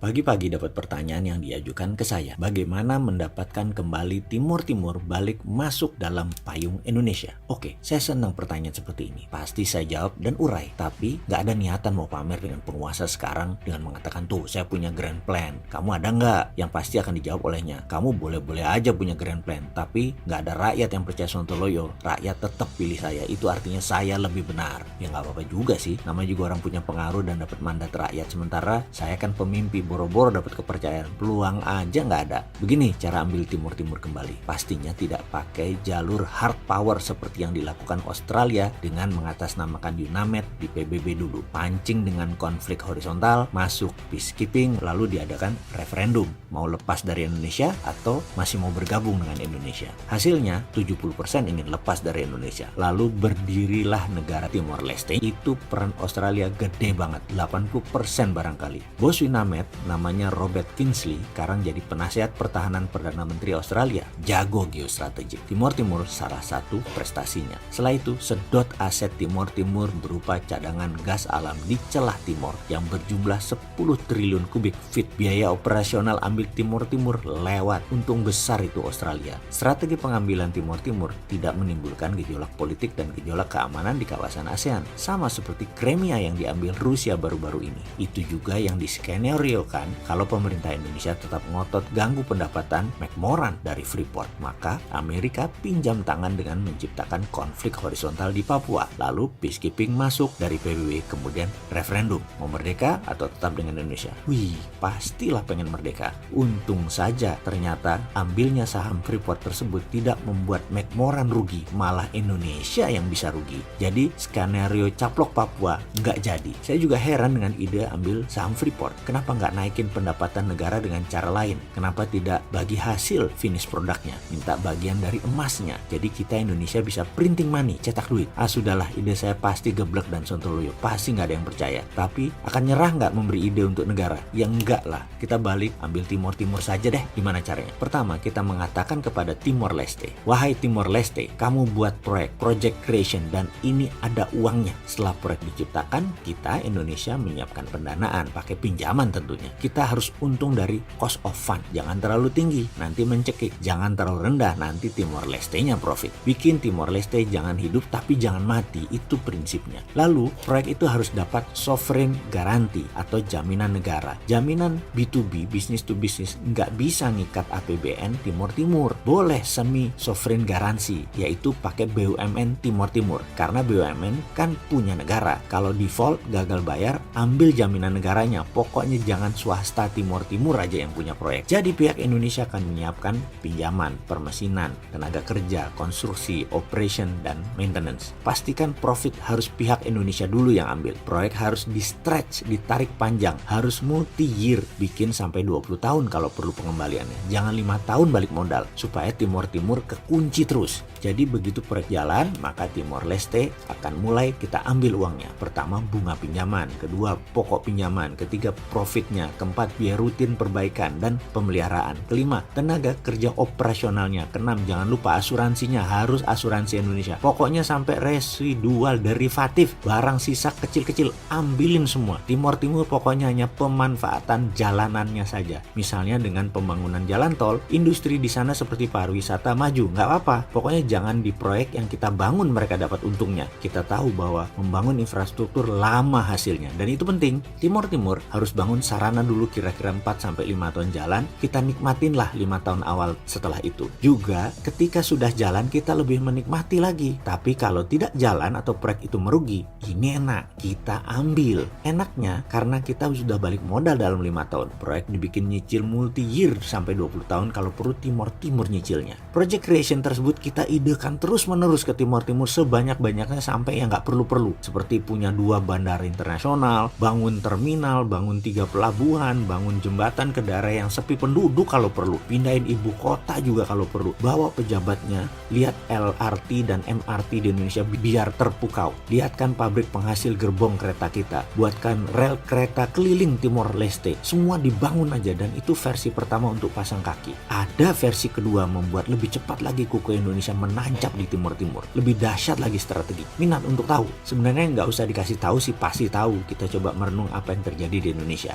Pagi-pagi dapat pertanyaan yang diajukan ke saya, bagaimana mendapatkan kembali Timur Timur balik masuk dalam payung Indonesia? Oke, saya senang pertanyaan seperti ini. Pasti saya jawab dan urai, tapi nggak ada niatan mau pamer dengan penguasa sekarang dengan mengatakan tuh saya punya grand plan. Kamu ada nggak? Yang pasti akan dijawab olehnya. Kamu boleh-boleh aja punya grand plan, tapi nggak ada rakyat yang percaya Sontoloyo. Rakyat tetap pilih saya. Itu artinya saya lebih benar. Ya nggak apa-apa juga sih. Namanya juga orang punya pengaruh dan dapat mandat rakyat. Sementara saya kan pemimpi, boro-boro dapat kepercayaan, peluang aja nggak ada. Begini cara ambil Timur Timur kembali. Pastinya tidak pakai jalur hard power seperti yang dilakukan Australia dengan mengatasnamakan UNAMED di PBB dulu. Pancing dengan konflik horizontal, masuk peacekeeping, lalu diadakan referendum. Mau lepas dari Indonesia atau masih mau bergabung dengan Indonesia. Hasilnya 70% ingin lepas dari Indonesia. Lalu berdirilah negara Timor Leste. Itu peran Australia gede banget, 80% barangkali. Bos UNAMED namanya Robert Kingsley sekarang jadi penasihat pertahanan Perdana Menteri Australia. Jago geostrategik. Timor Timur salah satu prestasinya. Setelah itu sedot aset Timor Timur berupa cadangan gas alam di celah timur yang berjumlah 10 triliun kubik feet. Biaya operasional ambil Timor Timur lewat. Untung besar itu Australia. Strategi pengambilan Timor Timur tidak menimbulkan gejolak politik dan gejolak keamanan di kawasan ASEAN. Sama seperti Crimea yang diambil Rusia baru-baru ini. Itu juga yang diskenario-kan kalau pemerintah Indonesia tetap ngotot ganggu pendapatan McMoran dari Freeport, maka Amerika pinjam tangan dengan menciptakan konflik horizontal di Papua. Lalu peacekeeping masuk dari PBB, kemudian referendum. Mau merdeka atau tetap dengan Indonesia? Wih, pastilah pengen merdeka. Untung saja ternyata ambilnya saham Freeport tersebut tidak membuat McMoran rugi, malah Indonesia yang bisa rugi. Jadi skenario caplok Papua nggak jadi. Saya juga heran dengan ide ambil saham Freeport. Kenapa nggak naikin pendapatan negara dengan cara lain? Kenapa tidak bagi hasil finish produknya? Minta bagian dari emasnya. Jadi kita Indonesia bisa printing money, cetak duit. Sudahlah, ide saya pasti geblek dan sontoloyo. Pasti nggak ada yang percaya. Tapi akan nyerah nggak memberi ide untuk negara? Ya enggak lah. Kita balik ambil Timor Timur saja deh. Gimana caranya? Pertama, kita mengatakan kepada Timor Leste, wahai Timor Leste, kamu buat proyek, project creation, dan ini ada uangnya. Setelah proyek diciptakan, kita Indonesia menyiapkan pendanaan, pakai pinjaman tentunya. Kita harus untung dari cost of fund. Jangan terlalu tinggi, nanti mencekik. Jangan terlalu rendah, nanti Timor Leste-nya profit. Bikin Timor Leste jangan hidup tapi jangan mati. Itu prinsipnya. Lalu, proyek itu harus dapat sovereign guarantee atau jaminan negara. Jaminan B2B, business to business, nggak bisa ngikat APBN Timor Timur. Boleh semi sovereign garansi, yaitu pakai BUMN Timor Timur. Karena BUMN kan punya negara. Kalau default, gagal bayar, ambil jaminan negaranya. Pokoknya jangan swasta Timor Timur aja yang punya proyek. Jadi pihak Indonesia akan menyiapkan pinjaman, permesinan, tenaga kerja, konstruksi, operation, dan maintenance. Pastikan profit harus pihak Indonesia dulu yang ambil. Proyek harus di stretch, ditarik panjang, harus multi-year, bikin sampai 20 tahun kalau perlu pengembaliannya. Jangan 5 tahun balik modal, supaya Timor Timur kekunci terus. Jadi begitu proyek jalan, maka Timor Leste akan mulai kita ambil uangnya. Pertama, bunga pinjaman. Kedua, pokok pinjaman. Ketiga, profitnya. Keempat, biaya rutin perbaikan dan pemeliharaan. Kelima, tenaga kerja operasionalnya. Keenam, jangan lupa asuransinya, harus asuransi Indonesia. Pokoknya sampai residual derivatif, barang sisa kecil-kecil, ambilin semua. Timor Timur pokoknya hanya pemanfaatan jalanannya saja. Misalnya dengan pembangunan jalan tol, industri di sana seperti pariwisata maju, nggak apa-apa. Pokoknya jangan di proyek yang kita bangun mereka dapat untungnya. Kita tahu bahwa membangun infrastruktur lama hasilnya, dan itu penting. Timor Timur harus bangun sarana dulu kira-kira 4-5 tahun jalan, kita nikmatinlah 5 tahun awal setelah itu. Juga ketika sudah jalan kita lebih menikmati lagi. Tapi kalau tidak jalan atau proyek itu merugi, ini enak, kita ambil. Enaknya karena kita sudah balik modal dalam 5 tahun. Proyek dibikin nyicil multi-year sampai 20 tahun kalau perlu Timor Timur nyicilnya. Project creation tersebut kita idekan terus-menerus ke Timor Timur sebanyak-banyaknya sampai yang nggak perlu-perlu. Seperti punya 2 bandara internasional, bangun terminal, bangun 3 pelabuhan, bangun jembatan ke daerah yang sepi penduduk kalau perlu, pindahin ibu kota juga kalau perlu, bawa pejabatnya, lihat LRT dan MRT di Indonesia biar terpukau, lihatkan pabrik penghasil gerbong kereta kita, buatkan rel kereta keliling Timor Leste, semua dibangun aja. Dan itu versi pertama untuk pasang kaki. Ada versi kedua membuat lebih cepat lagi kuku Indonesia menancap di Timor Timur, lebih dahsyat lagi strategi. Minat untuk tahu? Sebenarnya nggak usah dikasih tahu sih, pasti tahu. Kita coba merenung apa yang terjadi di Indonesia.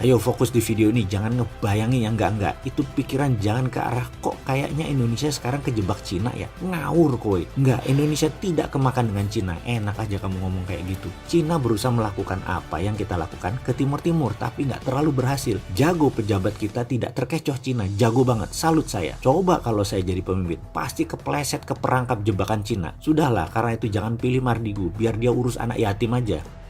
Ayo fokus di video ini, jangan ngebayangin yang enggak-enggak. Itu pikiran jangan ke arah kok kayaknya Indonesia sekarang kejebak Cina ya. Ngawur kowe. Enggak, Indonesia tidak kemakan dengan Cina. Enak aja kamu ngomong kayak gitu. Cina berusaha melakukan apa yang kita lakukan ke timur-timur, tapi nggak terlalu berhasil. Jago pejabat kita tidak terkecoh Cina. Jago banget, salut saya. Coba kalau saya jadi pemimpin, pasti kepleset ke perangkap jebakan Cina. Sudahlah, karena itu jangan pilih Mardigu, biar dia urus anak yatim aja.